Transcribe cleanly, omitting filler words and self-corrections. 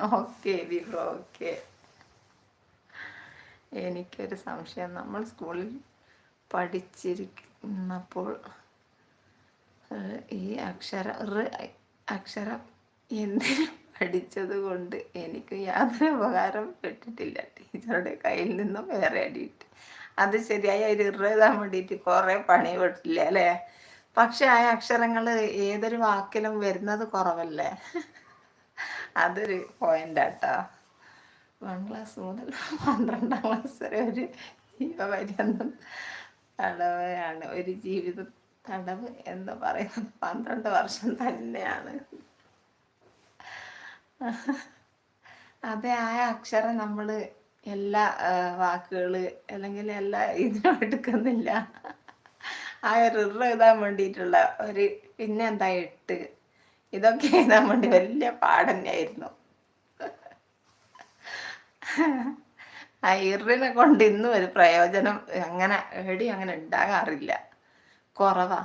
Okay bro, okay. എനിക്കൊരു സംശയം, നമ്മൾ സ്കൂളിൽ പഠിച്ചിരിക്കുന്നപ്പോൾ ഈ അക്ഷരം എന്തിനു പഠിച്ചത് കൊണ്ട് എനിക്ക് യാതൊരു ഉപകാരം പെട്ടിട്ടില്ല. ടീച്ചറുടെ കയ്യിൽ നിന്നും വേറെ അടിയിട്ട്. അത് ശരിയായി ഒരു എഴുതാൻ വേണ്ടിയിട്ട് കുറേ പണി പെട്ടില്ല അല്ലേ? പക്ഷെ ആ അക്ഷരങ്ങൾ ഏതൊരു വാക്കിലും വരുന്നത് കുറവല്ലേ? അതൊരു പോയിന്റാട്ടോ. 1 ക്ലാസ് മുതൽ 12ാം ക്ലാസ് വരെ ഒരു ജീവപര്യന്തം തടവയാണ്. ഒരു ജീവിത തടവ് എന്ന് പറയുന്നത് 12 വർഷം തന്നെയാണ്. അതെ, ആ അക്ഷരം നമ്മൾ എല്ലാ വാക്കുകൾ അല്ലെങ്കിൽ എല്ലാ ഇതിനും എടുക്കുന്നില്ല. ആ ഒരു എഴുതാൻ വേണ്ടിയിട്ടുള്ള ഒരു പിന്നെ എന്താ 8 ഇതൊക്കെ എഴുതാൻ വേണ്ടി വലിയ പാടന്നെയായിരുന്നു. ആ ഇറിനെ കൊണ്ട് ഇന്നും ഒരു പ്രയോജനം അങ്ങനെ ഉണ്ടാകാറില്ല, കുറവാ.